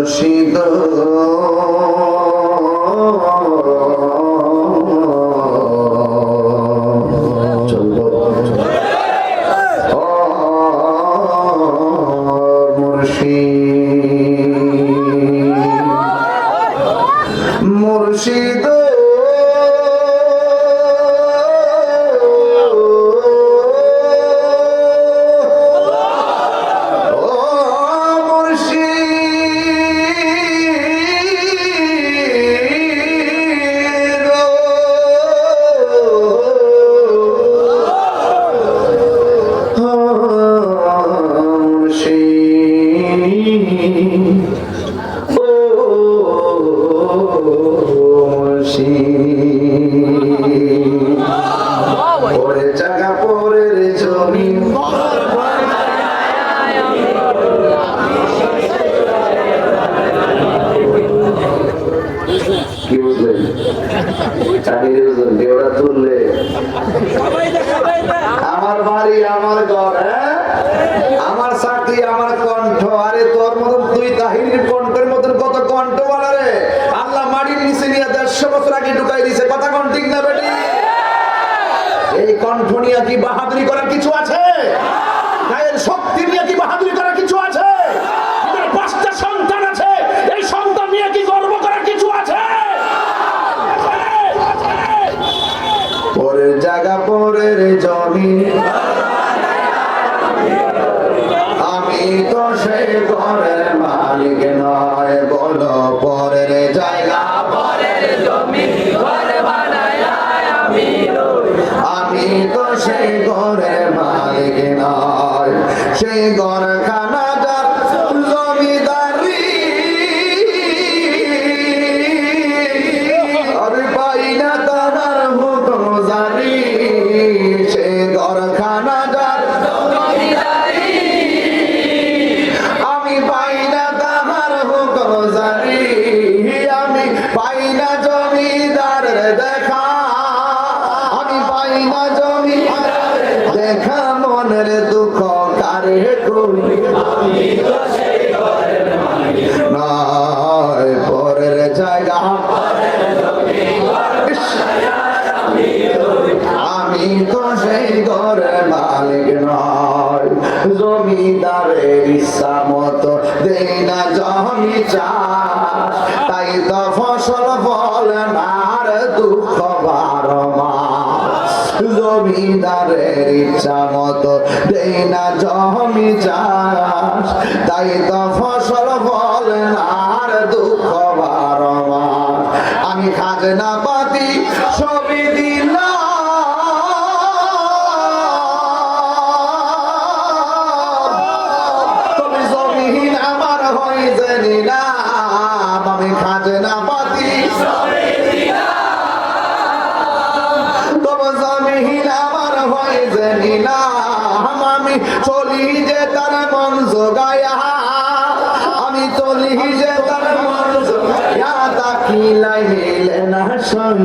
মুর্শিদ মুর্শিদ পরে জায়গা পরের জমিন কি বুঝলেন? দেওয়া তুললে আমার বাড়ি আমার ঘর, আমার চাকরি আমার কণ্ঠ। আরে তোর মতন তুই তাহিরের কণ্ঠের মতন কত কণ্ঠ বলা রে। আল্লাহ মাটির নিচে নিয়ে 150 বছর আগে ঢুকাই দিছে। কথা কোন ঠিক না বেটি? এই কণ্ঠ নিয়ে কি বাহাদুরি করার কিছু আছে? গায়ের শক্তি নিয়ে কি বাহাদুরি করার কিছু আছে? 5টা সন্তান আছে, এই সন্তান নিয়ে কি গর্ব করার কিছু আছে? পরের জায়গা পরের জমিন, আমি তো সেই ঘরের মালিক নয়। বলো পরের জায়গা পরের জমিন ঘর বানায় আমি রই। আমি তো সেই ঘরের মালিক নয়। সেই ঘরখানা যার জমিদারি, আমি পাই না তার হুকুম জারি। সেই ঘরখানা যার জমিদারি, আমি পাই না তাহার হুকুম জারি। আমি পাই না জমিদারের দেখা, আমি পাই না জমিদার দেখা। মনের দুঃখ কারে করি নয়। পরের জায়গা আমি তো সেই ঘরের মালিক নয়। জমিদারের ইচ্ছা মতো দেই না জমি চাষ, তাই তো ফসল ফলে না আর দুঃখ 12 মাস। জমিদারের ইচ্ছা মতো দেই না জমি চাষ, তাই তো ফসল ফলে না আর দুঃখ 12 মাস। আমি খাজনা পাতি সবই দিলাম, তুমি জমিহীন আমার হইছে নিলাম। আমি খাজনা পাতি সবই দিলাম, তবে জমিহীন আমার হইছে নিলাম। আমি চলি যে তার মন জোগায়া, আমি চলি যে তার মন জোগায়া। তাকিলাই মিলে না সই,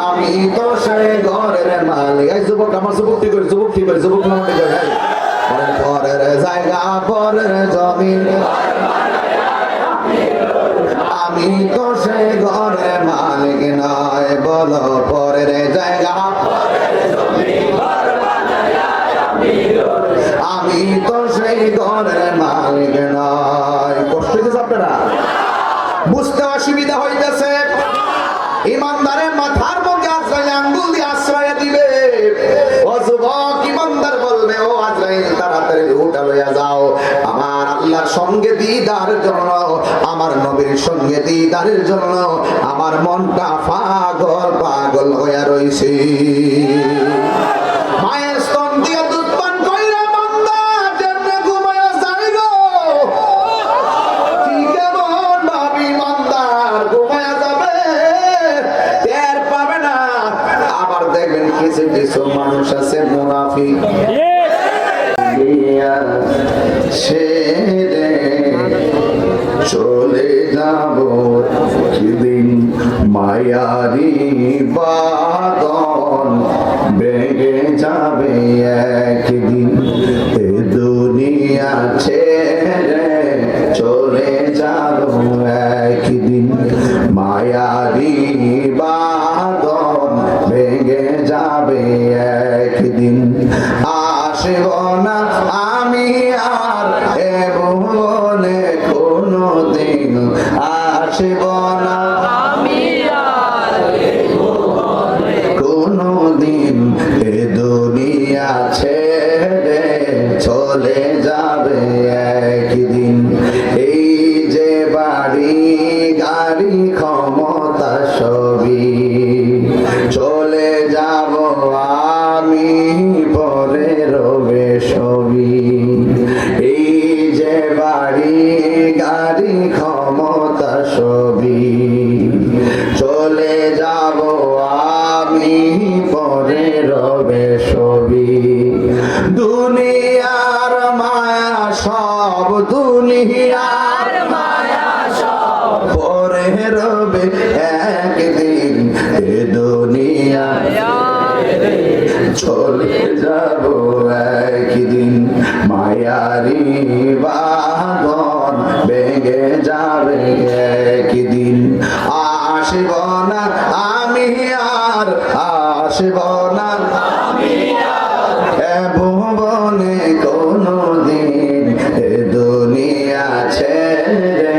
আমি তো সেই ঘরের মালিক। এই যুবক, আমার যুবক ঠিক করে, যুবক ঠিক করে, যুবক নাম ঠিক করে। পরের জায়গা পরের জমিন, আমি তো সেই ঘরের মালিক নয়। বলো পরের জায়গা আমি তো সেই ঘরের মালিক নয়। কষ্ট হইতেছে আপনারা? বুঝতে অসুবিধা হইতেছে? ইমানদারের মাথার মধ্যে আজরাইল আঙ্গুল দিয়ে আশ্রয় দিবে। ও যুবক, ইমানদার বলবে, ও আজরাইল তাড়াতাড়ি উঠা লইয়া যাও, আমার আল্লাহর সঙ্গে দিদার জন্য, আমার নবীর সঙ্গে দিদারের জন্য আমার মনটা পাগল পাগল হইয়া রইছে। মায়ের স্তন দিয়ে দুধ পান কইরা বান্দা যেমনে ঘুমায়া যায় গো, ঠিক এমন ভাবি ইমানদার ঘুমায়া যাবে, টের পাবে না। আবার দেখবেন কিছু কিছু মানুষ আছে মুনাফিক, সে চলে যাব সেদিন মায়ারি বাদন বেগে যাবে একদিন। এ দুনিয়া ছেড়ে চলে যাব কোনদিন আসব না আমি আর কোনদিন এ দুনিয়া ছেড়ে চলে যাবে একদিন। এই যে বাড়ি গাড়ি ক্ষমতা সবই চলে যাব আমি, পরে রবে সবই। এই যে বাড়ি গাড়ি ক্ষমতা সবই চলে যাব আমি, পরে রবে সবই। দুনিয়ার মায়া সব দুনিয়ার মায়া সব পরে রবে একদিন এ দুনিয়া চলে যাব একদিন। মায়ারি বাঁধন ভেঙে যাবে একদিন। আসব না আমি আর আসব না এ ভুবনে কোনদিন এ দুনিয়া ছেড়ে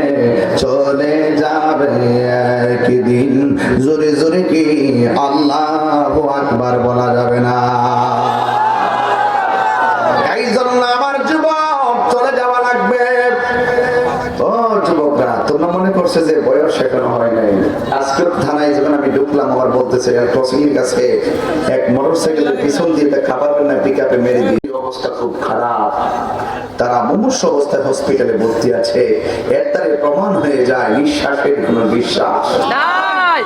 চলে যাবে একদিন। জোরে জোরে কি আল্লাহু আকবার বলা যাবে না? এই জন্য আমার যুবক চলে যাওয়া লাগবে। ও যুবকরা, তোমরা মনে করছে যে বয়স শেখানো হয় নাই? আজকে থানায় যখন আমি ঢুকলাম, আমার বলতেছে ক্রসিংয়ের কাছে এক মোটরসাইকেলের পিছন দিয়ে খাবার না পিকআপে মেরে দিয়ে অবস্থা খুব খারাপ। তারা মুমূর্ষ অবস্থায় হসপিটালে ভর্তি আছে। এর দ্বারা প্রমাণ হয়ে যায় নিঃশ্বাসের কোনো বিশ্বাস নাই।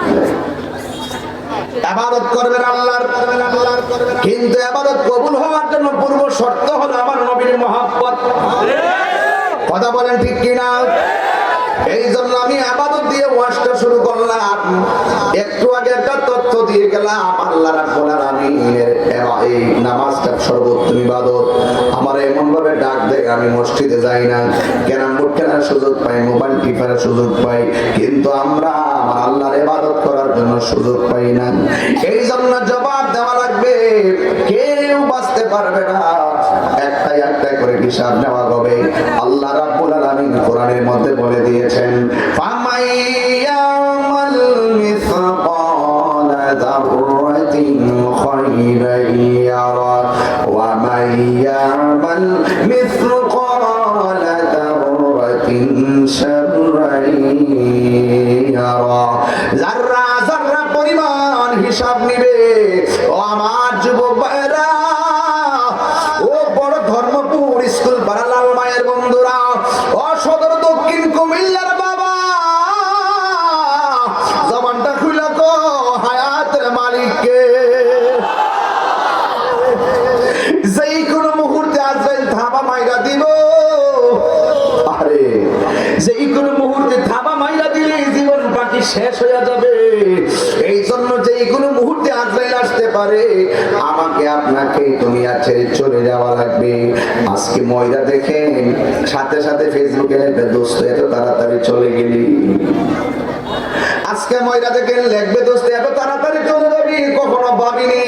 ইবাদত করবেন আল্লাহর, কিন্তু ইবাদত কবুল হওয়ার জন্য পূর্ব শর্ত হলো আমার নবীর মহব্বত। কথা বলেন ঠিক কিনা? এই জন্য আমি ইবাদত দিয়ে ওয়াজটা শুরু করলাম। একটু আগে একটা তথ্য দিয়ে গেলাম, আল্লাহ রাব্বুল আলামিনের এই নামাজটা সর্বোত্তম ইবাদত। আমার এমন ভাবে ডাক দেয়, আমি মসজিদে যাই না, ক্যারাম বোর্ড খেলার সুযোগ পাই, মোবাইল টিপার সুযোগ পাই, কিন্তু আমরা আমার আল্লাহর ইবাদত করার জন্য সুযোগ পাই না। এই জন্য জবাব দেওয়া লাগবে, কেউ বাঁচতে পারবে না। একটাই একটাই করে হিসাব নেওয়া হবে। আল্লাহ রাব্বুল আলামিন কোরআনের মধ্যে বলে দিয়েছেন, ফামাইয়ামাল মিসকালা যাররাতিন খায়রান ইয়ারা ওয়া মাইয়ামাল মিসকালা যাররাতিন শাররান ইয়ারা। যাররা যাররা পরিমাণ হিসাব নিবে। ও আমার যুবক ভাইরা, ও বড় ধর্মপুর স্কুল পাড়া লাল মায়ের বন্ধুরা, ও সদর দক্ষিণ কুমিল্লার বাবা, জবানটা খুলে কো হায়াতের মালিককে। যেই কোনো মুহূর্তে আজরাইল থাবা মাইরা দিব। আরে যেই কোনো মুহূর্তে থাবা মাইরা দিলে জীবন বাকি শেষ হয়ে যাবে। এই জন্য যেই কোনো মুহূর্তে আজরাইল আসতে পারে, আমাকে আপনাকে দুনিয়া ছেড়ে চলে যাওয়া লাগবে। আজকে ময়দা দেখেন, সাথে সাথে ফেসবুকে দোস্ত এত তাড়াতাড়ি চলে গেলি। আজকে ময়দা দেখেন লিখবে দোস্ত এত তাড়াতাড়ি চলে যাবি, কখনো ভাবিনি।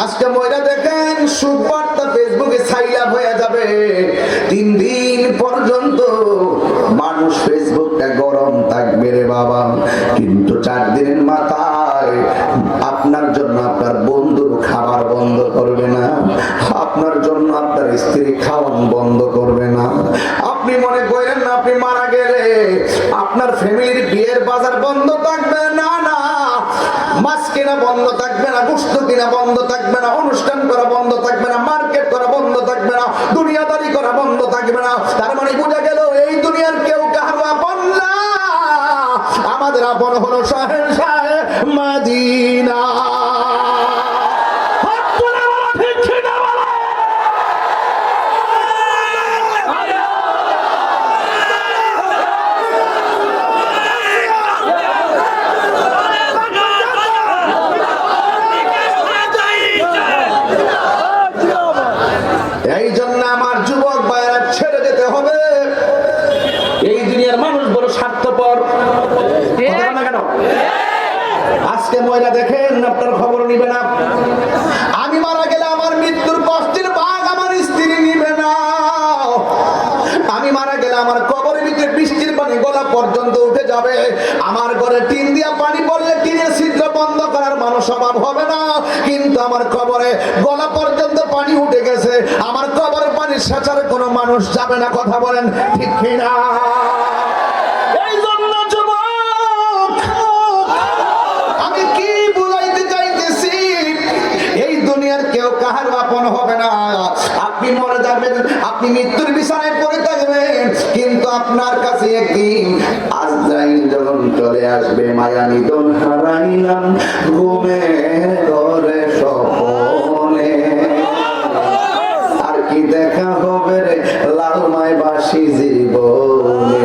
আজকে ময়দা দেখেন সুবার্তা ফেসবুকে সাইলাপ হয়ে যাবে। 3 দিন পর্যন্ত মানুষ ফেসবুকটা গরম থাকবে রে বাবা, কিন্তু 4 দিনের মাথায় আপনার জন্য আপনার বন্ধু খাবার বন্ধ করবে না, আপনার জন্য আপনার স্ত্রী খাওয়ান বন্ধ করবে না। আপনি মনে করেন না আপনি মারা গেলে আপনার ফ্যামিলির বিয়ের বাজার বন্ধ থাকবে না, না মাছ কেনা বন্ধ থাকবে না, গোশত কেনা বন্ধ থাকবে না, অনুষ্ঠান করা বন্ধ থাকবে না, মার্কেট করা বন্ধ থাকবে না, দুনিয়াদারি করা বন্ধ থাকবে না। তার মানে বোঝা গেল এই দুনিয়ার কেউ কারো আপন না, আমাদের আপন হলো শাহেনশাহ মদিনা। এই জন্য আমার যুবক ভাইরা ছেড়ে যেতে হবে। এই দুনিয়ার মানুষ বড় স্বার্থপর। কথা না কেন? আজকে ময়লা দেখেন, আপনার খবর নিবে না। আমি মারা গেলে আমার মৃত্যুর কষ্টের ভাগ আমার স্ত্রী নিবে না। আমি মারা গেলে আমার কবরের ভিতরে বৃষ্টির পানি গলা পর্যন্ত উঠে যাবে। আমার ঘরে টিন দিয়া পানি পড়লে টিনের ছিদ্র বন্ধ করার মানুষ অভাব হবে না, কিন্তু আমার কবরে গলা পর্যন্ত পানি উঠে গেছে, আমার কবরে পানি সেচার কোনো মানুষ যাবে না। কথা বলেন ঠিক কিনা? এই জন্য যুবক, আমি কি বুঝাইতে চাইতেছি, এই দুনিয়ার কেউ কাহার আপন হবে না। আপনি মরে যাবেন, আপনি মৃত্যুর বিছানায় পড়ে থাকবেন, কিন্তু আপনার কাছে একদিন আজরাইল যখন চলে আসবে, মায়া নিদন হারাইলাম ঘুমে ঘরে স্বপনে, আর কি দেখা হবে রে লালমায় বাসি জীবনে।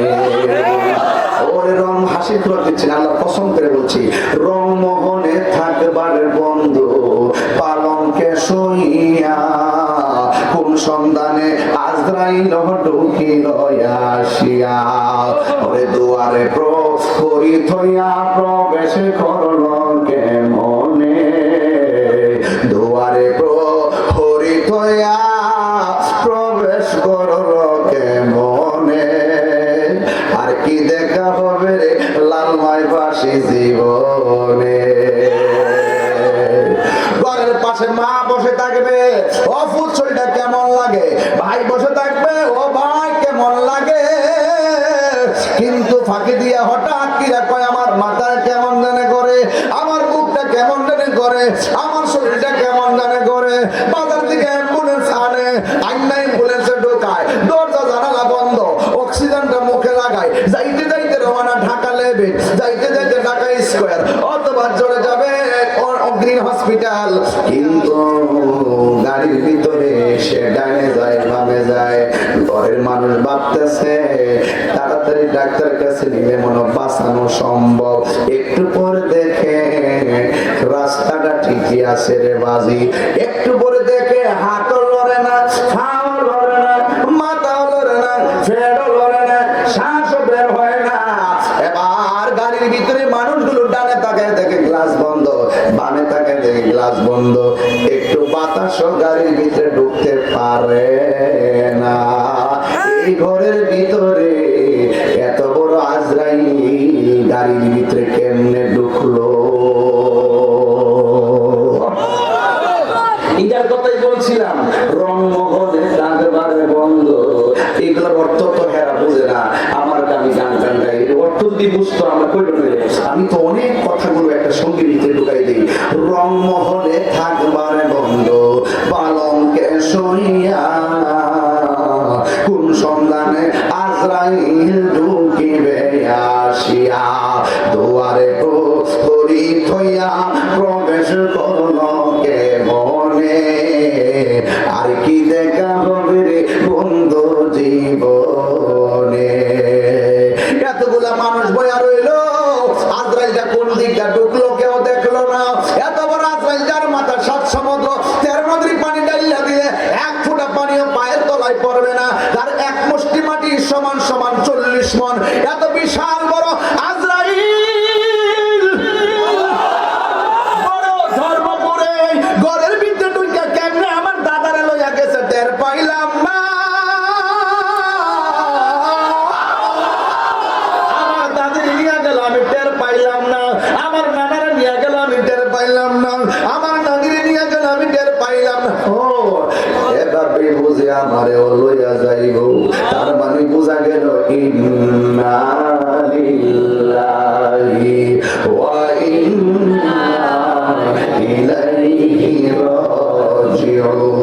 ওরে রং হাসি খুলে দিচ্ছেন, আল্লাহ পছন্দ করে বলছি, রং মোহনে থাকবার বন্ধু পালঙ্কে শুইয়া, কোন সন্ধানে আজরাইল ঢুকিল আসিয়া, ওরে দুয়ারে প্রহরী থইয়া প্রবেশ করল কেমনে, দুয়ারে প্রহরী থইয়া প্রবেশ করল কেমনে, আর কি দেখা হবে রে লালমাই বাসি জীবনে। ঘরের পাশে মা বসে থাকবে, ও ফুচলটা কেমন লাগে, ভাই বসে থাকবে, ও ভাই কেমন লাগে, কিন্তু ফাঁকি দিয়া হঠাৎ কিরা কয় আমার মাথা কেমন জানে করে, আমার বুকটা কেমন জানে করে, আমার শরীরটা কেমন জানে করে। বাজার থেকে অ্যাম্বুলেন্স আনে, আইনা অ্যাম্বুলেন্সে ঢোকায়, দরজা জানালা বন্ধ, অক্সিজেনটা মুখে লাগায়, যাইতে যাইতে রওনা ঢাকা লেবে, যাইতে যাইতে ঢাকা স্কয়ার অথবা চলে যাবে গ্রিন হসপিটাল, কিন্তু গাড়ির ভিতরে সে ডানে যায় বামে যায়, ঘরের মানুষ ভাবতেছে তাড়াতাড়ি ডাক্তার কাছে নিলে মনে বাঁচানো সম্ভব। একটু পরে দেখে রাস্তাটা ঠিকই আছে রে বাজি, একটু পরে দেখে হাতও লড়ে না, পাও লড়ে না, মাথাও লড়ে না, ফেরও লড়ে না, শ্বাসও বের হয় না। এবার গাড়ির ভিতরে মানুষগুলো ডানে তাকায় দেখে গ্লাস বন্ধ, বামে তাকায় দেখে গ্লাস বন্ধ, একটু বাতাসও গাড়ির ভিতরে ঢুকতে পারে না। এই ঘরের ভিতরে এত বড় আজরাইল গাড়ির ভিতরে কেমনে ঢুকলো? এটার কথাই বলছিলাম, রংমহলে রাগবারে বন্ধ, এগুলোর অর্থ তো হেরা বুঝে না। আমার আমি গান গান গাই, অর্থ যদি বুঝতো আমরা কই বলে, আমি তো অনেক কথাগুলো একটা সঙ্গীর ভিতরে ঢুকাই দিই। রংমহলে থাকবারে বন্ধ পালঙ্কে শুইয়া, কোন সন্ধানে আজরাইল ঢুকিবে আসিয়া, দুয়ারে প্রহরী থইয়া প্রবেশ করল কেমনে, আর কি দেখা হবে রে বন্ধু জীবনে। এতগুলা মানুষ বয়া রইল, আজরাইলটা কোন দিকটা ঢুকলো কেউ দেখলো না। এত বড় আজরাইল যার মাথা 7 সমুদ্র 13 নদীর পানি ডাইলা দিলে 1 ফোঁটা পানিও পায়ের তলায় পড়বে না, তার 1 মুষ্টি মাটি সমান সমান 40 মণ। এত বিশাল বড় আজরাইল বড় ধর্মপুরে ঘরের ভিতরে ঢুকে কেমনে আমার দাদারে লইয়া গেছে টের পাইলাম না। আমার দাদির নিয়ে গেল আমি টের পাইলাম না, আমার নানারে নিয়ে গেল আমি টের পাইলাম না, আমার নানিরে নিয়ে গেল আমি টের পাইলাম না। ও এভাবে বুঝে আমারে ও লইয়া যাইব, তার মানে বোঝা গেল ইন্না লিল্লাহি ওয়া ইন্না ইলাইহি রাজিউন।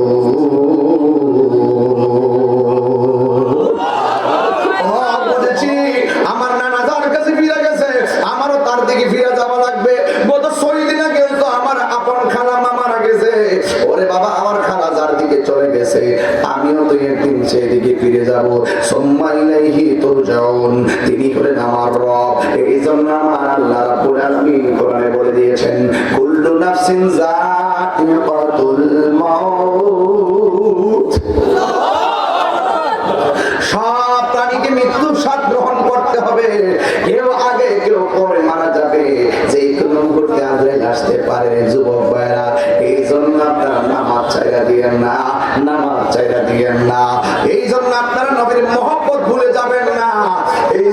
আমার নানা যার কাছে ফিরে গেছে, আমারও তার দিকে ফিরে যাওয়া লাগবে। গত 6 দিন আগে তো আমার আপন খালা মামারা গেছে, ওরে বাবা আমার খালা যার দিকে চলে গেছে, আমিও তো একদিন সেদিকে ফিরে যাব। সুম্মা ইলাইহি তুরজাউন, তিনি হলেন আমার রব। এই জন্য আমার আল্লাহ রাব্বুল আলামিন কোরআনে বলে দিয়েছেন, কুল্লু নাফসিন যাতিকাতুল মাউত, সব প্রাণীকে মৃত্যুর স্বাদ গ্রহণ করতে হবে, কেউ আগে কেউ পরে মারা যাবে, যে কোনো মুহূর্তে আজরাইল আসতে পারে। যুবক ভাইরা, এই জন্য আপনারা নামাজ চাইরা দিয়েন না, নামাজ চাইরা দিয়েন না, এই জন্য আপনারা নবীর মহব্বত ভুলে যাবেন না, এই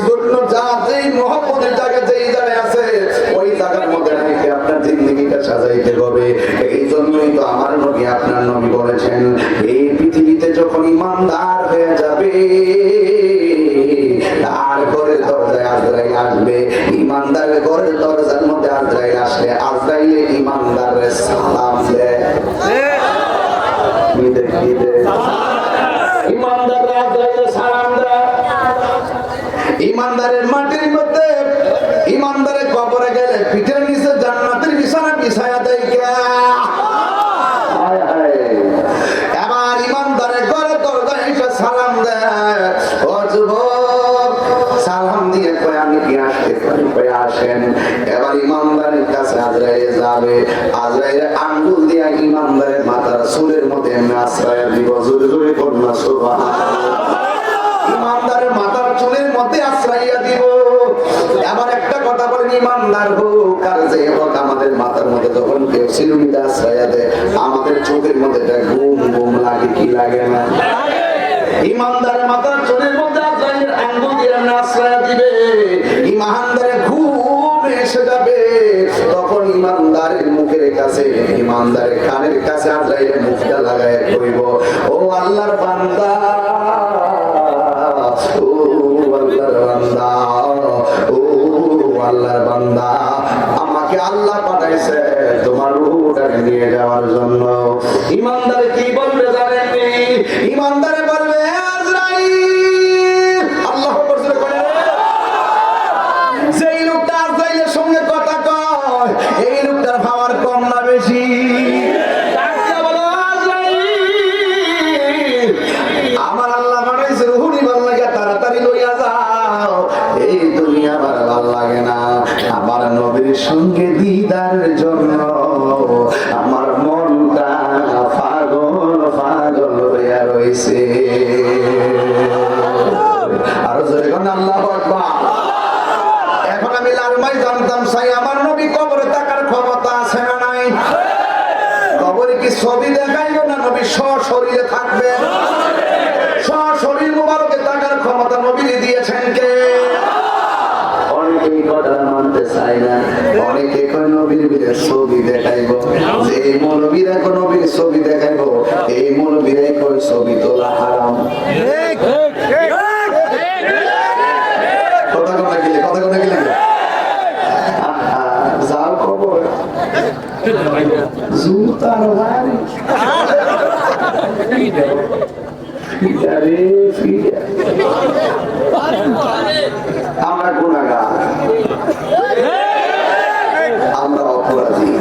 মাটির মধ্যে ইমানদারের কবরে গেলে পিঠের নিচে জান্নাতের বিছানা বিছায়া দেয় কে? এবার ইমানদারের ঘরে দরজায় এসে সালাম দেয়, ও যুবক, সালাম দিয়ে কয় আমি কি আসতে পারি? কয় আসেন। এবার ইমানদারের কাছে আজরাইল যাবে, আজরাইল আঙ্গুল দিয়ে ইমানদারের মাথার চুলের মধ্যে এমনি আশ্রয় দিব। জোরে জোরে করুন সুবহানাল্লাহ। ইমানদারের মাথার চুলের মধ্যে আশ্রয় দিব। এবার একটা কথা বলেন, ইমানদার হোক আর যে হোক, আমাদের মাথার মধ্যে তখন কেউ সিলুনিতে আশ্রয় দেয়, আমাদের চোখের মধ্যে ঘুম ঘুম লাগে কি লাগে না? ইমানদারের মাথার চুলের মধ্যে আজরাইল আঙ্গুল দিয়ে আশ্রয় দিবে, ইমানদারের ঘুম এসে যাবে। তখন ইমানদারের মুখের কাছে, ইমানদারের কানের কাছে আজরাইলের মুখটা লাগায় কইব, ও আল্লাহর বান্দা, ও আল্লাহর বান্দা, ও আল্লাহর বান্দা, আমাকে আল্লাহ পাঠাইছে তোমার রূহটাকে নিয়ে যাওয়ার জন্য। ইমানদার কি বলবে জানেননি? ইমানদারে বলবে, আজরাইল, আল্লাহ বলছে করে, যেই লোকটা আজরাইলের সঙ্গে কথা কয়, এই লোকটার পাওয়ার কম না বেশি? আমার আল্লাহ বানাইছে রূহ নিবার লাগে, তাড়াতাড়ি লইয়া যাও। এই দুনিয়া আমার ভালো লাগে না, আমার নবীর সঙ্গে দিদারের জন্য আমার মনটা পাগল পাগল হইয়া রইছে। আরো জোরে কোন আল্লাহু আকবার। এখন আমি লালমাই জানতাম চাই, আমার নবী কবরে থাকার ক্ষমতা আছে না নাই? কবরে কি ছবি দেখাইবে না নবী সশরীরে থাকবে? সশরীর মুবারকে থাকার ক্ষমতা নবী দিয়েছেন কে? অনেকেই কথা মানতে চায় না, অনেকে কয় নবীর বিরে ছবি দেখাইবো, যে মৌলবীরা কোন নবীর ছবি দেখাইবো, এই মৌলবীরাই কয় ছবি তোলা হারাম। কথা কথা গেলে কথা কথা গেলে যাও খবর জুতার বাড়ি আমরা গুনাহগার, আমরা অপরাধী।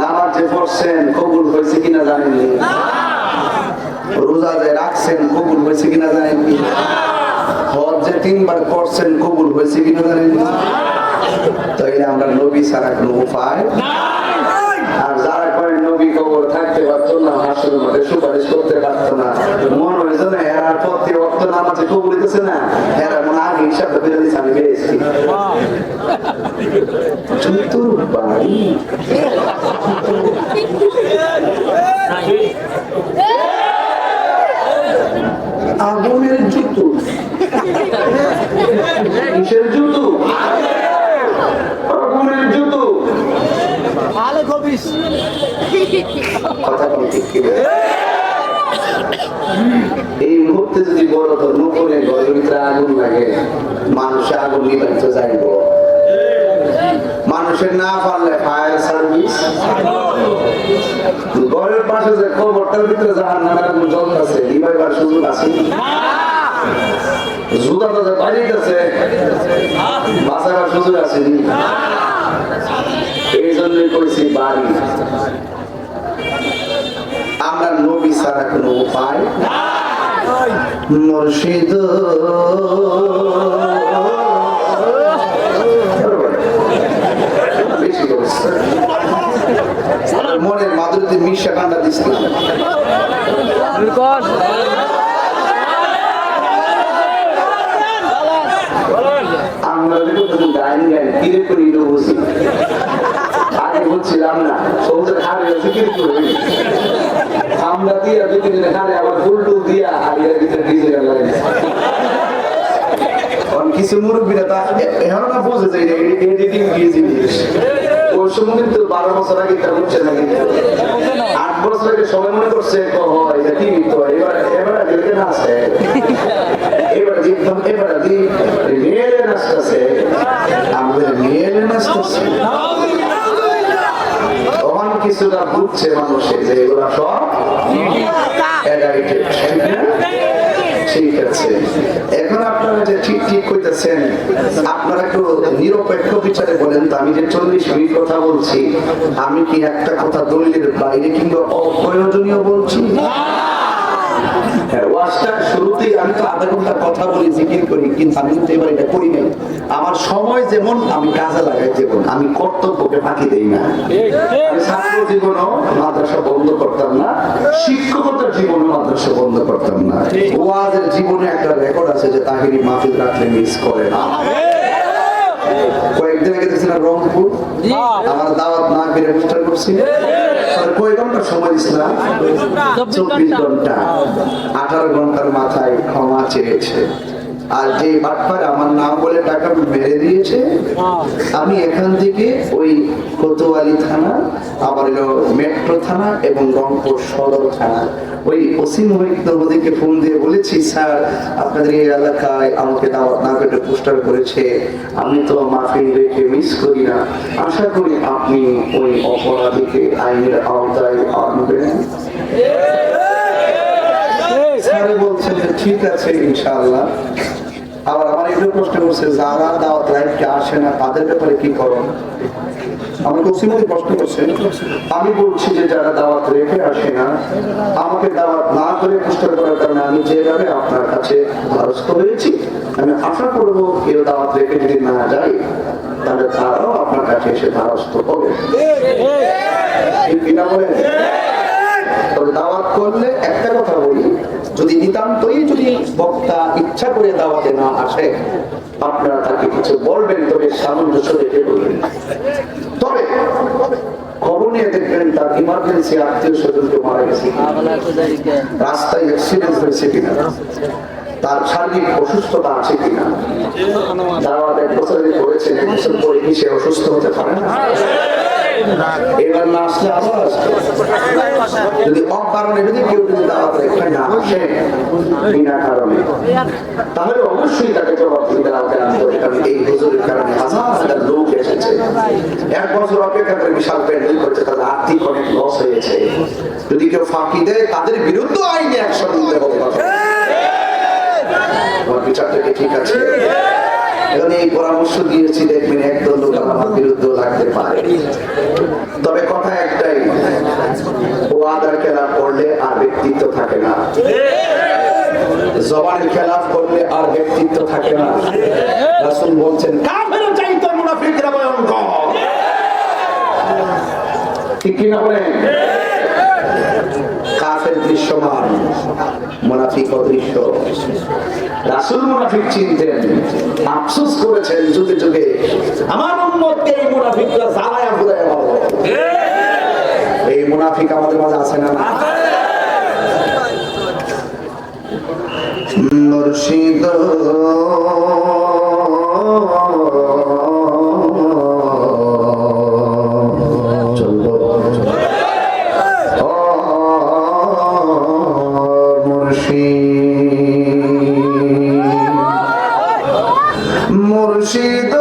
নামাজ যে পড়ছেন কবুল হয়েছে কিনা জানেননি? রোজা যে রাখছেন কবুল হয়েছে কিনা জানেননি? হজ যে 3 বার করছেন কবুল হয়েছে কিনা জানেননি? তাইলে আমরা নবী ছাড়া কোনো উপায় নাই। আর যারা কয় নবী কবর থাকতে পারতো না, হাসরের মধ্যে সুপারিশ করতে পারতো না, মনে হয়েছে না এরা প্রতি ওয়াক্ত নামাজে কবুল হইতেছে না, এরা মনে আগে হিসাব করে দিচ্ছে আমি পেয়েছি। চতুর বাড়ি আগুনের জুতো, কিসের জুতো? আগুনের জুতো। এই মুহূর্তে যদি বড় ধর্ম করে ঘরের ভিতরে আগুন লাগে, মানুষে আগুন নিবাইতে যাইব। মানুষের না পারলে ফায়ার সার্ভিস, ঘরের পাশে যে কবরটার ভিতরে জাহান্নামের আগুন জ্বলতেছে, নিবাইবার সুযোগ আছে? জুতা তো বাড়িতেছে, বাঁচাবার সুযোগ আছে? এই জন্যই করেছি বাড়ি। আমরা নবী ছাড়া কোনো উপায় মুর্শিদ বেশি করছে মনের মাধুরীতে মিশা কান্ডা দিচ্ছি। আমরা গান গাই তীরে করে বসি, আগে বলছিলাম না সৌদের হারে আছে কিন্তু আমরা দিয়ে দুদিন এখানে আবার ফুলটু দিয়া আর এর ভিতরে ডিজে গান লাগে। কিছু মুরব্বীরা তা এখন না বুঝে যায় এডিটিং কি জিনিস। ওই সময় কিন্তু 12 বছর আগে তা বুঝছে না, কিন্তু 8 বছর আগে সবাই মনে করছে এটা টিভি তো এবার দেখতে না আছে, এবার জীবন এবার নিয়ে নাচতেছে, আমাদের নিয়ে নাচতেছে। তখন কিছুটা বুঝছে মানুষে যে এগুলা সব ঠিক আছে। এখন আপনারা যে ঠিক ঠিক কইতেছেন, আপনারা একটু নিরপেক্ষ বিচারে বলেন তো, আমি যে 40 মিনিট কথা বলছি, আমি কি একটা কথা দলিলের বাইরে কিংবা অপ্রয়োজনীয় বলছি? শুরুতেই আমি তো আধা ঘন্টা কথা বলি, জিকির করি, কিন্তু আমি কিন্তু এবার এটা করি নাই। আমার সময় যেমন আমি কাজে লাগাই, যেমন আমি কর্তব্যকে ফাঁকি দেই না। আমি ছাত্র জীবনও মাদ্রাসা বন্ধ করতাম না, শিক্ষকতার জীবনে মাদ্রাসা বন্ধ করতাম না। ওয়াজের জীবনে একটা রেকর্ড আছে যে তাহিরি মাহফিল রাখলে মিস করে না। কয়েকদিন আগে দেখছিলাম রংপুর, আমার দাওয়াত না পেরে অনুষ্ঠান করছি, কয় ঘন্টা সময় দিছিলাম? 24 ঘন্টা। 18 ঘন্টার মাথায় ক্ষমা চেয়েছে। আর যে বাটপার আমার নাম বলে টাকা মেরে দিয়েছে, আমি এখান থেকে ওই কোতোয়ালি থানা, আবার হলো মেট্রো থানা এবং রংপুর সদর থানা, ওই ওসি মোহিতকে ফোন দিয়ে বলেছি, স্যার আপনাদের এই এলাকায় আমাকে দাওয়াত না পেটে পোস্টার করেছে, আমি তো মাহফিল রেখে মিস করি না, আশা করি আপনি ওই অপরাধীকে আইনের আওতায় আনবেন। স্যার বলছেন যে ঠিক আছে ইনশাআল্লাহ। আবার আমার একটু প্রশ্ন করছে, যারা দাওয়াত রাইটকে আসে না তাদের ব্যাপারে কি করো? আমাকে ওসিমতি প্রশ্ন করছে। আমি বলছি যে যারা দাওয়াত রেখে আসে না, আমাকে দাওয়াত না করে পোস্টার করার কারণে আমি যেভাবে আপনার কাছে দ্বারস্থ হয়েছি, আমি আশা করবো কেউ দাওয়াত রেখে যদি না যায় তাহলে তারাও আপনার কাছে এসে দ্বারস্থ হবে। কিনা বলেন? তবে দাওয়াত করলে একটা কথা বলি, যদি নিতান্তই যদি বক্তা ইচ্ছা করে দাওয়াতে না আসে, আপনারা তাকে কিছু বলবেন, তবে সামঞ্জস্য রেখে বলবেন। তবে খবর নিয়ে দেখবেন তার ইমার্জেন্সি আত্মীয় স্বজনকে মারা গেছে, রাস্তায় অ্যাক্সিডেন্ট হয়েছে কিনা, তার শারীরিক অসুস্থতা আছে কিনা। দাওয়াত 1 বছর করেছেন, 1 বছর পরে কি সে অসুস্থ হতে পারে না? এবার না আসলে আবার আসবে। যদি অকারণে যদি কেউ যদি দাওয়াত রেখে না আসে বিনা কারণে, তাহলে অবশ্যই তাকে জবাব দিতে হবে। কারণ এই হুজুরের কারণে হাজার লোক এসেছে, 1 বছর অপেক্ষা করে বিশাল প্যান্ডেল করছে, তাদের আর্থিক অনেক লস হয়েছে। যদি কেউ ফাঁকি দেয় তাদের বিরুদ্ধে আইনে অ্যাকশন নিতে হবে। আমার বিচারটাকে ঠিক আছে? এখন এই পরামর্শ দিয়েছি, দেখবেন একদল লোক আমার বিরুদ্ধে লাগতে পারে। তবে কথা একটাই, ওয়াদার খেলাফ করলে আর ব্যক্তিত্ব থাকে না, জবানের খেলাফ করলে আর ব্যক্তিত্ব থাকে না। রাসূল বলছেন, কাফেরও চাইতো মুনাফিকরা ভয়ঙ্কর। ঠিক কি না বলেন? কাফের দৃশ্যমান, মুনাফিক অদৃশ্য। রাসূল মুনাফিক চিনতেন, আফসোস করেছেন যুগে যুগে, আমার উম্মতকে এই মুনাফিকরা জ্বালায়া পুরায়া ভালো। এই মুনাফিক আমাদের মাঝে আছে না? মুর্শিদ মুর্শিদ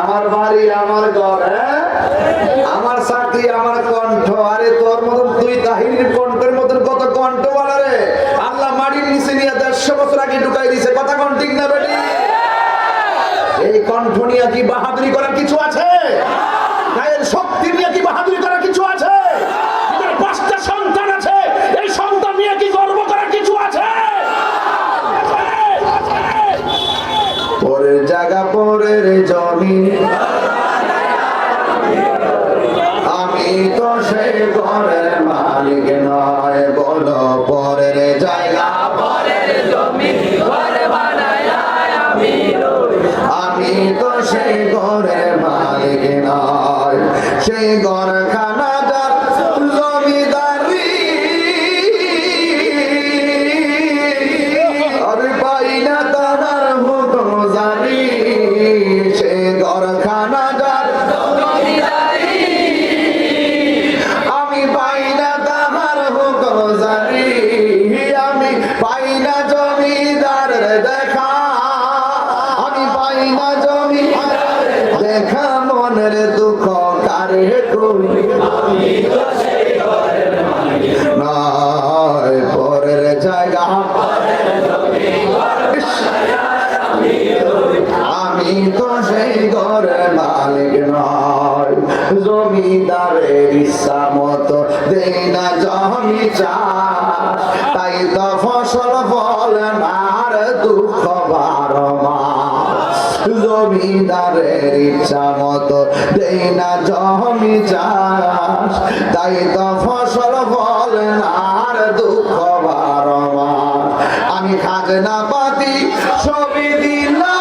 আমার বাড়ি, আমার ঘর, আমার চাকরি, আমার কণ্ঠ। আরে তোর মতন তুই তাহিরির কণ্ঠের মতন কত কণ্ঠ বলা রে, আল্লাহ মাটির নিচে নিয়ে 150 বছর আগে ঢুকাই দিছে। কথা কোন ঠিক না বেটি? এই কণ্ঠ নিয়ে কি বাহাদুরি করার কিছু আছে? গায়ের শক্তি নিয়ে কি বাহাদুরি করার কিছু আছে? 5টা সন্তান আছে, এই সন্তান নিয়ে কি গর্ব করার কিছু আছে? পরের জায়গা পরের জমিন, আমি তো সেই ঘরের মালিক নয়, বলো পরের জায়গা জমিন ঘর বানায় আমি রই। আমি তো সেই ঘরের মালিক নয়, সেই ঘরখানা যার জমিদারি, আমি পাই না তাহার হুকুম জানি, সেই ঘরখানা যার জমিদারি আমি পাই না তাহার হুকুম জানি, আমি পাই না জমিদারের দেখা, আমি পাই না জমিদার দেখা, মনের দুঃখ কারে কই নয় পরের জায়গা, আমি তো সেই ঘরের মালিক নয়, জমিদারের ইচ্ছা মতো দেই না জমি চাষ, তাই তো ফসল ফলে না আর দুঃখ বারো মাস, জমিদারের ইচ্ছা মতো দেই না জমি চাষ, তাই তো ফসল ফলে না আর দুঃখ বারো মাস, আমি খাজনা পাতি সবই দিলাম,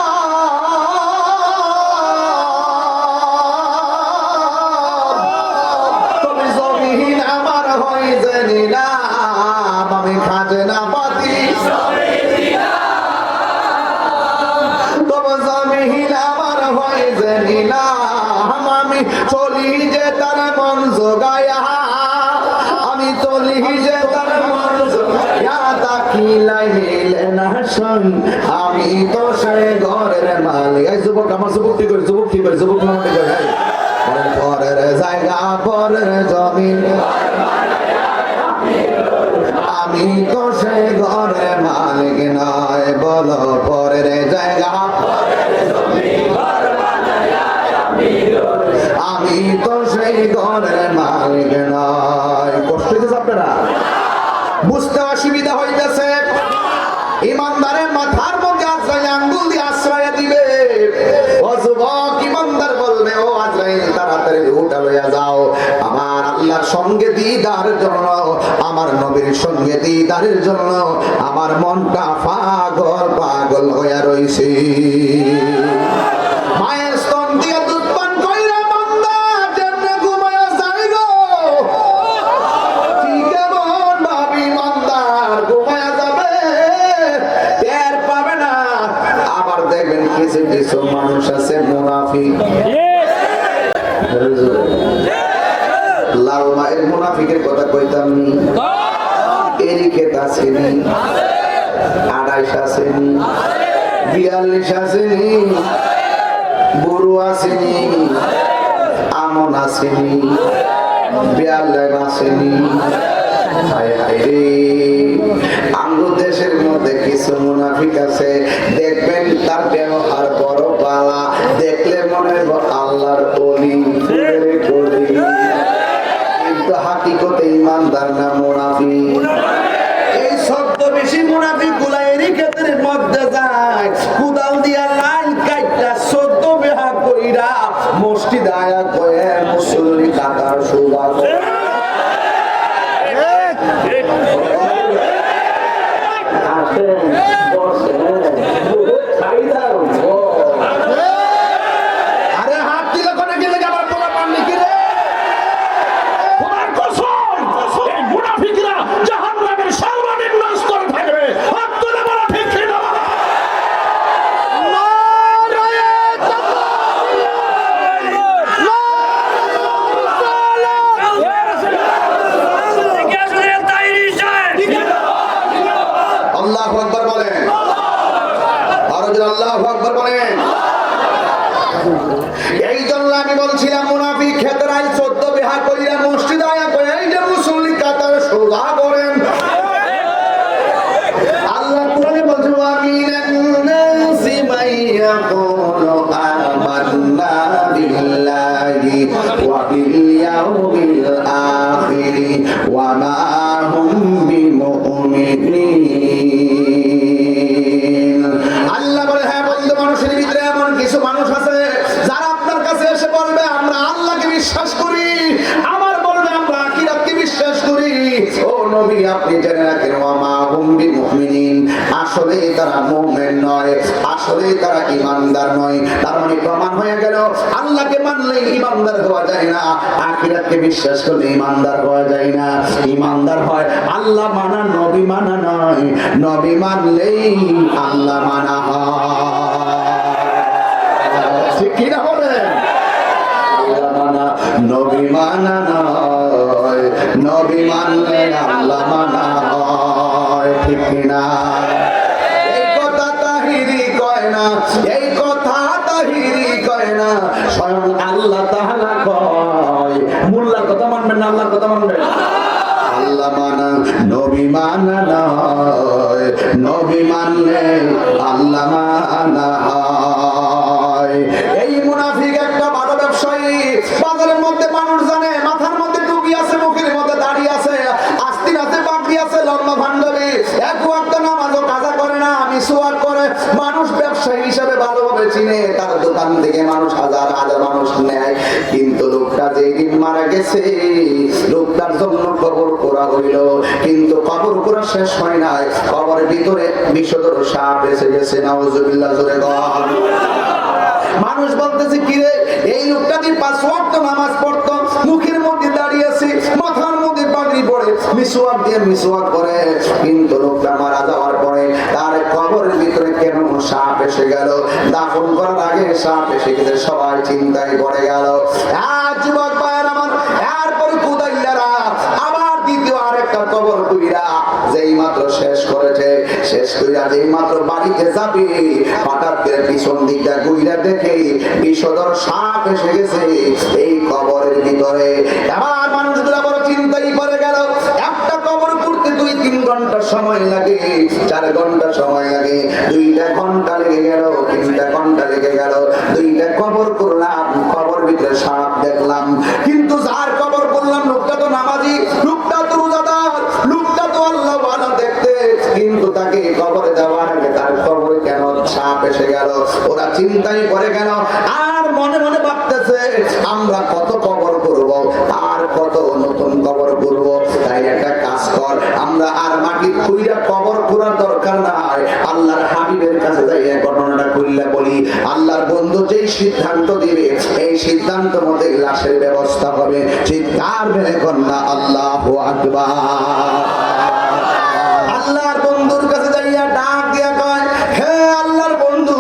তুমি জমিহীন আমার হয়ে নিলাম, আমি খাজনা পাতি তুমি জমিহীন আমার হয়ে নিলাম, আমি চলি যে তার মন জোগায়া, আমি চলি যে তার মন জোগায়া, তাকিলাই মিলে না সই, আমি তো সেই ঘরের মালিক। এই যুবক, আমার যুবক ঠিক করে, যুবক ঠিক করে, যুবক ঠিক করে, পরের জায়গা পরের জমিন, আমি তো সেই ঘরের মালিক নয়, বলো পরের জায়গা, আমি তো সেই ঘরের মালিক নয়। কষ্ট হইতেছে আপনারা? বুঝতে অসুবিধা হইতেছে? ইমানদারের মাথার মধ্যে আজরাইল আঙ্গুল দিয়ে আশ্রয় দিবে, ও যুবক ইমানদার বলবে, ও আজরাইল তাড়াতাড়ি উঠা লইয়া যাও, আমার আল্লাহর সঙ্গে দিদারের জন্য, আমার নবীর সঙ্গে দিদারের জন্য আমার মনটা পাগল পাগল হইয়া রইছে। মায়ের স্তন দিয়ে দুধ পান কইরা বান্দা যেমনে ঘুমায়া যায় গো, ঠিক এমন ভাবে ইমানদার ঘুমায়া যাবে, টের পাবে না। আবার দেখবেন কিছু কিছু মানুষ আছে মুনাফিক, লাল মায়ের মুনাফিকের কথা কইতাম নি, এরি ক্ষেত আসেনি, 28 আসেনি, 42 আসেনি, গরু আসেনি, আমন আসেনি, 42 আসেনি। হায় হায় রে, আমগো দেশের মধ্যে কিছু মুনাফিক আছে, দেখবেন তার ব্যবহার বড় বালা, দেখলে মনে হয় আল্লাহর ওলি, কিন্তু হাকিকতে ইমানদার না মুনাফিক। এই শব্দ বেশি মুনাফিক গুলা এরই ক্ষেত্রের মধ্যে যায়, কুদাল দিয়া লাইন কাইটা 14 বিঘা কইরা মসজিদ আয়া কয়ে মুসল্লি কাতার সৌভাগ্য। আরে হাত দিলে কোনে গেলে আমার পোলা পাননি কি রে? খোদার কসম, এই মুনাফিকরা জাহান্নামের সর্বনিম্ন স্তরে থাকবে। হাত তুলে বলো ঠিক কি না? আল্লাহু আকবার বলেন, আরো জোরে আল্লাহু আকবার বলেন। এই জন্য আমি বলছিলাম মুনাফিক ক্ষেত্রাই 14 বিঘা কইরা মসজিদ আয়া কই এই যে মুসল্লি কাতার সোজা করেন। আল্লাহ কোরআনে বলছে আমিনান নাসি মাইয়াকুলু আমান্না বিল্লাহি ওয়া বিল ইয়াউমিল আখির ওয়া মা হুম বিমুমিনিন। আল্লাহ বলে, হ্যাঁ বন্ধু, মানুষের ভিতরে এমন কিছু মানুষ আছে যারা আপনার কাছে এসে বলবে আমরা আল্লাহকে বিশ্বাস করি, আমার বলবে আমরা আখিরাতকে বিশ্বাস করি। ও নবী, আপনি জেনে রাখেন ওয়া মা হুম বিমুমিনিন, মুমিনিন, আসলে তারা মুমিন নয়, আসলে তারা ঈমানদার নয়। তার মানে প্রমাণ হয়ে গেল আল্লাহকে মানলে ঈমানদার হওয়া যায় না, আখিরাতকে বিশ্বাস করলে ঈমানদার হওয়া যায় না। ঈমানদার হয় আল্লাহ মানা, নবী মানা নয়। নবী মানলেই আল্লাহ মানা হয়। ঠিক কি না বলেন? আল্লাহ মানা, নবী মানা নয়। নবী মানলে আল্লাহ মানা হয়। ঠিক কি না? এই কথা তাহিরি কয় না, এই কথা তাহিরি কয় না, স্বয়ং আল্লাহ তাআলা কয়। মোল্লার কথা মানবেন না, আল্লাহর কথা মানবেন। আল্লাহ মানা, নবী মানা নয়। নবী মানলে আল্লাহ মানা হয়। এই মুনাফিক একটা ভালো ব্যবসায়ী। বাজারের মধ্যে মানুষ জানে, মাথার মধ্যে টুপি আছে, মুখের মধ্যে দাড়ি আছে, আস্তিন আছে, পাগড়ি আছে, লম্বা ভান্ডারি, এক ওয়াক্ত নামাজও কাজা করে না, মিসওয়াক করে। মানুষ ব্যবসায়ী হিসাবে ভালোভাবে চিনে, তার দোকান থেকে মানুষ হাজার হাজার মানুষ নেয়। কিন্তু লোকটা যেদিন মারা গেছে, লোকটার জন্য কবর করা হইল, কিন্তু কবর করা শেষ হয় নাই, কবরের ভিতরে বিষধর সাপ এসে গেছে। নাউজুবিল্লাহ, জোরে বল। মানুষ বলতেছে কিরে, এই লোকটা দিয়ে 5 ওয়াক্ত নামাজ পড়তো, মুখের মধ্যে দাঁড়িয়ে আছে, মাথার মধ্যে পাগড়ি পরে, মিসওয়াক দিয়ে মিসওয়াক করে, কিন্তু লোকটা মারা যাওয়ার পরে তার কবরের ভিতরে কেন সাপ এসে গেল? দাফন করার আগে সাপ এসে গেছে, সবাই চিন্তায় পড়ে গেল। যুবক ভাইয়ের আমার, এরপরে কুদাইয়ারা আবার দ্বিতীয় আরেকটা কবর কইরা যেই মাত্র শেষ করেছে, শেষ কইরা যেই মাত্র বাড়িতে যাবে, হঠাৎ করে পিছন দিকটা ঘুরে দেখে বিষধর সাপ এসে গেছে এই কবরের ভিতরে। আবার মানুষগুলো বড় চিন্তাই পড়ে গেল। একটা কবর করতে 2-3 ঘন্টা সময় লাগে, 4 ঘন্টা সময় লাগে, 2টা ঘন্টা লেগে গেল, 3টা ঘন্টা লেগে গেল। 2টা কবর করলাম, কবর ভিতরে সাপ দেখলাম, কিন্তু যার কবর করলাম লোকটা তো নামাজি, লোকটা তো রোজাদার, লোকটা তো আল্লাহ ওয়ালা দেখতে, কিন্তু তাকে কবরে যাওয়ার আগে তার কবরে কেন সাপ এসে গেল? ওরা চিন্তায় পড়ে গেল, আর মনে মনে ভাবতেছে আমরা কত কবর করব, আর কত নতুন কবর করব। তাই একটা কাজ কর, আমরা আর মাটি খুইরা কবর করার দরকার নাই, আল্লাহর হাবিবের কাছে যাই ঘটনাটা কইলা বলি। আল্লাহর বন্ধু যেই সিদ্ধান্ত দিবে, এই সিদ্ধান্ত মতে লাশের ব্যবস্থা হবে। চিৎকার মেরে কন্যা আল্লাহু আকবার। আল্লাহর বন্ধুর কাছে যাইয়া ডাক দিয়া কয়, হে আল্লাহর বন্ধু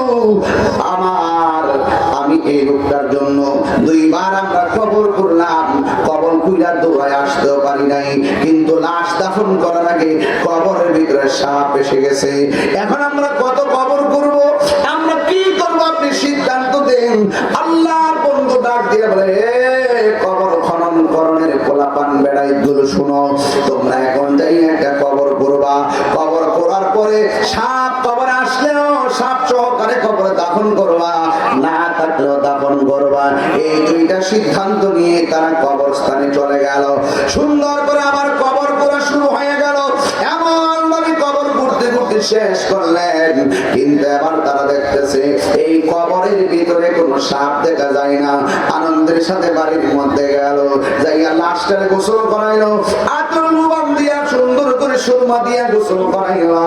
আমার, আমি এই লোকটার জন্য 2 বার আমরা কবর করলাম, কবর কইরা দৌড়ায় আসতেও পারি নাই, কিন্তু লাশ দাফন করার আগে কবরের ভিতরে সাপ এসে গেছে। এখন আমরা কত কবর করব, আমরা কি করব, আপনি সিদ্ধান্ত দেন। আল্লাহর বন্ধু ডাক দিয়ে বলে, কবর খনন করণের পোলাপান বেড়াই গুলো শুনো, তোমরা এখন যাই একটা কবর করবা, কবর করার পরে সাপ কবরে আসলেও সাপ সহকারে কবরে দাফন করবা, না থাকলেও দাফন করবা। এই 2টা সিদ্ধান্ত নিয়ে তারা কবরস্থানে চলে গেল। সুন্দর করে আবার কবর করা শুরু হয়ে গেল। এমন ভাবে কবর করতে করতে শেষ করলেন, কিন্তু এবার তারা দেখতেছে এই কবরের ভিতরে কোনো সাপ দেখা যায় না। আনন্দের সাথে বাড়ির মধ্যে গেল, যাইয়া লাশটারে গোসল করাইলো, আতর লুবান দিয়া সুন্দর করে সুরমা দিয়া গোসল করাইলো,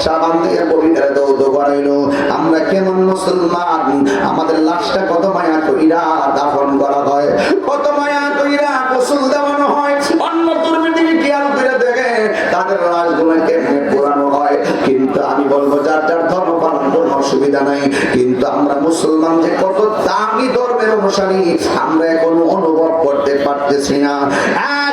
সাবান দিয়ে ববিটারে দৌদ করাইলো। আমরা কেমন মুসলমান, আমাদের লাশটা কত মায়া কইরা দাফন করা হয়, কত মায়া কইরা গোসল দেওয়ানো হয়। অন্য দুর্নীতিকে খেয়াল করে দেখে তাদের লাশগুলো কেমনে পোড়ানো হয়। কিন্তু আমি বলবো যার যার ধর্ম পালন কোনো অসুবিধা নাই, কিন্তু আমরা মুসলমান যে কত দামি ধর্মের অনুসারী আমরা এখনো অনুভব করতে পারতেছি না।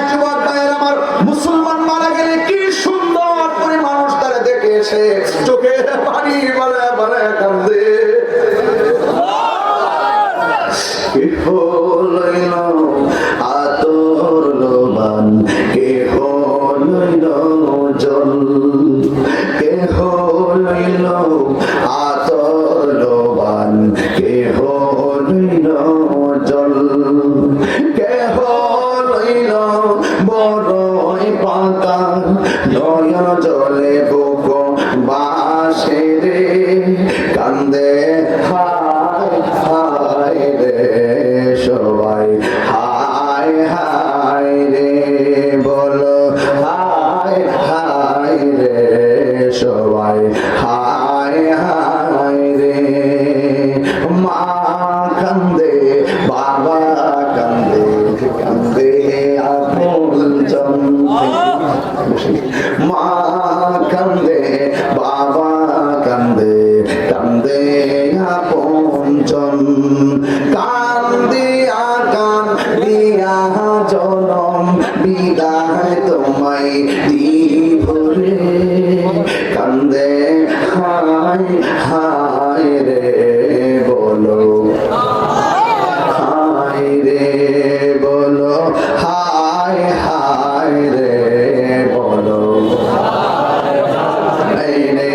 যুবক ভাইয়ের আমার, মুসলমান মারা গেলে কি সুন্দর করে মানুষ তারা দেখে এসে চোখে পানি বলে বলে কান্দে। কে হইল আতর লোবান, কে হইল জল, কে হইল আতর লোবান, কে হইল জল, কে হইল বড়ই পাতা, নয়ন জলে বুক বাসে রে, কান্দে হায় হায় রে সবাই হায়। হায় হায় হায় রে, মা কান্দে বাবা কান্দে, কান্দে আপনজন, মা কান্দে বাবা কান্দে, কান্দে আপনজন, কান্দিয়া কান্দিয়া জনম বিদায় তোমায় দিব রে, কান্দে হায় হায় রে বলো, হায় রে বলো, হায় হায় রে বলো, এই রে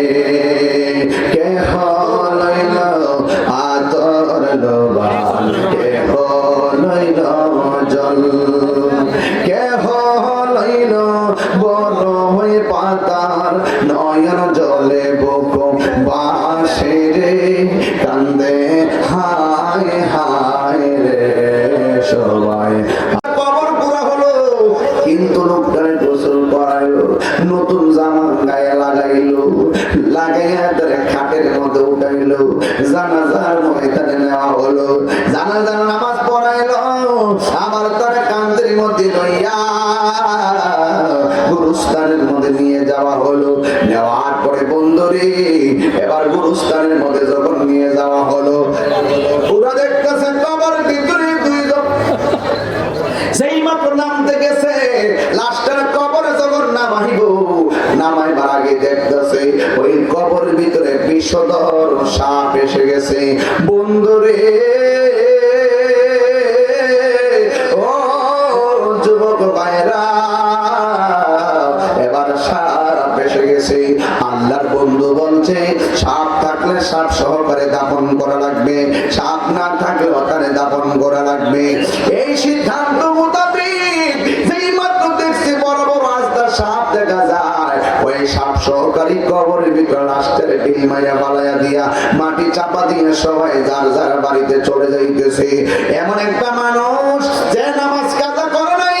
কে হইল আদর লোবান, কে হইল জল, কে হইল বড় হয়ে পাতার নয়ন জলে বুক বাসে রে, কান্দে হায় হায় রে সবাই। কবর পুরা হলো, কিন্তু লোকটারে গোসল করাইলো, নতুন জামা গায়ে লাগাইলো, লাগাইয়া তারে খাটের মধ্যে উঠাইলো, জানাজার ময়দানে নেওয়া হলো, জানাজার নামাজ পড়াইলো, আবার তারে কান্দের মধ্যে লইয়া গুরুস্থানের মধ্যে নিয়ে যাওয়া হলো। নেওয়ার পরে বন্ধুরে এবার গুরুস্থানের মধ্যে যখন নিয়ে যাওয়া হলো, পুরা দেখতেছেন বাবার ভিতরে দুইজন সেই মাত্র নামতে গেছে, লাস্টের কবরে যখন নামাইব, নামাইবার আগে দেখতেছে ওই কবরের ভিতরে বিষধর সাপ এসে গেছে। বন্ধুরে ও যুবক ভাইরা, এবার সাপ এসে গেছে। আল্লাহর বন্ধু বলছে সাপ থাকলে সাপ সহকারে দাফন করা লাগবে, সাপ না থাকলে ওখানে দাফন করা লাগবে। এই সিদ্ধান্ত মোতাবেক যেই মাত্র দেখছে বড় বড় আস্তা সাপ দেখা যায়, ওই সাপ সহকারী কবরের ভিতরে লাস্টের ঢিল মাইরা বালাইয়া দিয়া মাটি চাপা দিয়ে সবাই যার যার বাড়িতে চলে যাইতেছে। এমন একটা মানুষ যে নামাজ কাজা করে নাই,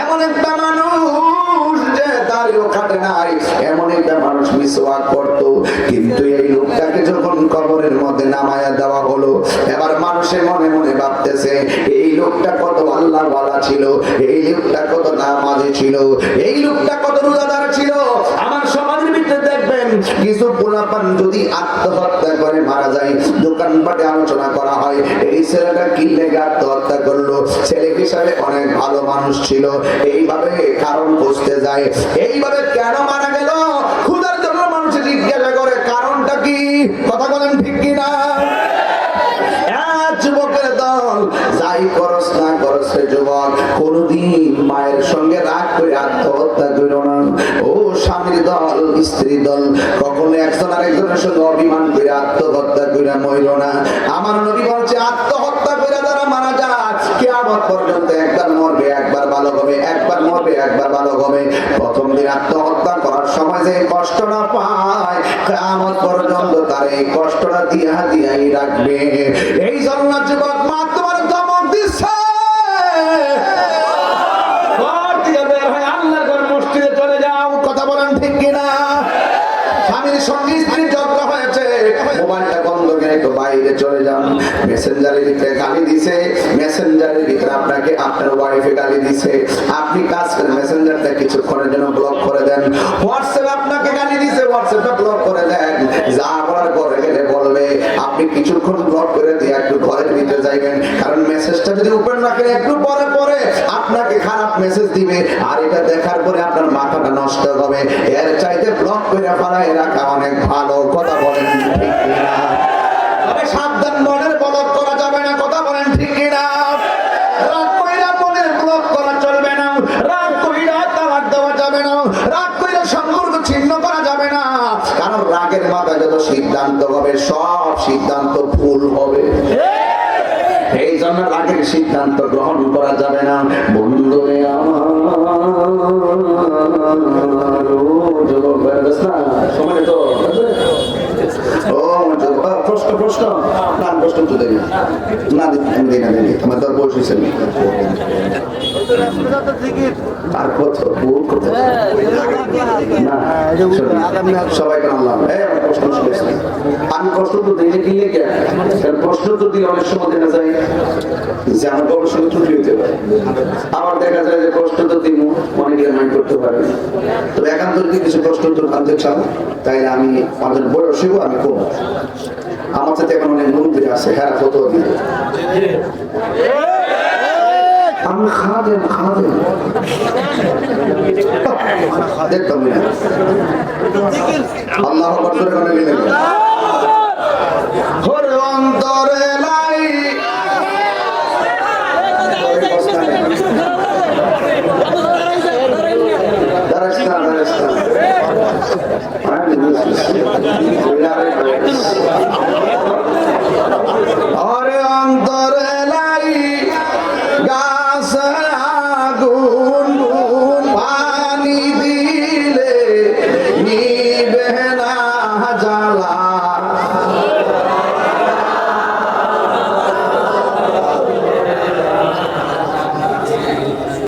এমন একটা মানুষ যে দাড়িও কাটে নাই, এমন একটা মানুষ মিসওয়াক করতো, কিন্তু এই লোকটাকে যখন কবরের মধ্যে নামায়া দেওয়া হলো, এবার মানুষের মনে মনে ভাবতেছে এই লোকটা কত আল্লাহর ওয়ালা ছিল, এই লোকটা কত নামাজি ছিল, এই লোকটা কত রোজাদার ছিল। আমার সমাজের ভিতরে দেখবেন কিছু পোলাপান যদি আত্মহত্যা করে মারা যায়, দোকানপাটে আলোচনা করা হয় এই ছেলেটা কি লেগে আত্মহত্যা করলো, ছেলে হিসাবে অনেক ভালো মানুষ ছিল, এইভাবে কারণ বুঝতে যায়, এইভাবে কেন মারা গেল ক্ষুধার জন্য মানুষ জিজ্ঞাসা করে কারণটা কি, কথা বলেন ঠিক কিনা? যুবকের দল যাই করস না করস রে যুবক, কোনদিন মায়ের সঙ্গে রাগ করে আত্মহত্যা করো না। ও স্বামীর দল, স্ত্রী দল, কখনো একজন আরেকজনের সঙ্গে অভিমান করে আত্মহত্যা করে মরো না। আমার নবী বলছে আত্মহত্যা করে যারা মারা যায় কিয়ামত পর্যন্ত একবার মরবে একবার ভালো হবে, একবার মরবে একবার ভালো হবে। প্রথম দিন আত্মহত্যা করার সময় যে কষ্টটা পায়, কিয়ামত পর্যন্ত তার এই কষ্টটা দিয়া দিয়াই রাখবে। এই জন্য যুবক মা তোমার ধমক দিচ্ছে, ঘর থেকে বের হয়ে আল্লাহর ঘর মসজিদে চলে যাও, কথা বলেন ঠিক কিনা? স্বামীর সঙ্গে স্ত্রীর ঝগড়া হয়েছে, মোবাইলটা বন্ধ করে একটু বাইরে চলে যান। মেসেঞ্জারের ভিতরে গালি দিছে, মেসেঞ্জারের ভিতরে আপনাকে আপনার ওয়াইফে গালি দিছে, আপনি কাজ করে মেসেঞ্জারটা কিছুক্ষণের জন্য ব্লক করে দেন। হোয়াটসঅ্যাপ আপনাকে গালি দিছে, হোয়াটসঅ্যাপটা ব্লক করে দেন। যা বলার ঘরে গেলে বলবে, আপনি কিছুক্ষণ ব্লক করে দিয়ে একটু ঘরের ভিতরে যাইবেন, কারণ মেসেজটা যদি ওপেন রাখেন একটু পরে পরে আপনাকে খারাপ মেসেজ দিবে, আর এটা দেখার পরে আপনার মাথাটা নষ্ট হবে। এর চাইতে ব্লক করে ফেলায় রাখা অনেক ভালো, কথা বলেন ঠিক কিনা? তবে সাবধান, মনের ব্লক করা যাবে না, কথা বলেন ঠিক কিনা? রাগ কইরা মনের ব্লক করা চলবে না, রাগ কইরা তালাক দেওয়া যাবে না, রাগ কইরা সম্পর্ক ছিন্ন করা যাবে না, কারণ রাগের মাথায় যত সিদ্ধান্ত হবে সব সিদ্ধান্ত ভুল হবে। এই জন্য রাগের সিদ্ধান্ত গ্রহণ করা যাবে না। বন্ধুরে আমার সময় তো ও প্রশ্ন প্রশ্ন কষ্ট তো দেয় না না আমি দিই না আমার দর বয়স হয়েছে আর কত ভুল করতে না সবাই কেন আল্লাহ আমার কষ্ট শুনেছি আমি কষ্ট তো দিলে দিলে কে কষ্ট তো দিলে অনেক সময় দেখা যায় যে আমার গবেষণা ত্রুটি হতে পারে আবার দেখা যায় যে কষ্ট তো দিব অনেকে মাইন্ড করতে পারে তবে একান্ত যদি কিছু কষ্ট তো আনতে চান তাইলে আমি আমাদের বয়সেও আমি কম আমার সাথে এখন অনেক মুরব্বী আছে হ্যাঁ কত দিবে আমি খাওয়া দেখতাম না আল্লাহ বছরে মানে গেলেন হরে অন্তরে লাই দারাস্তা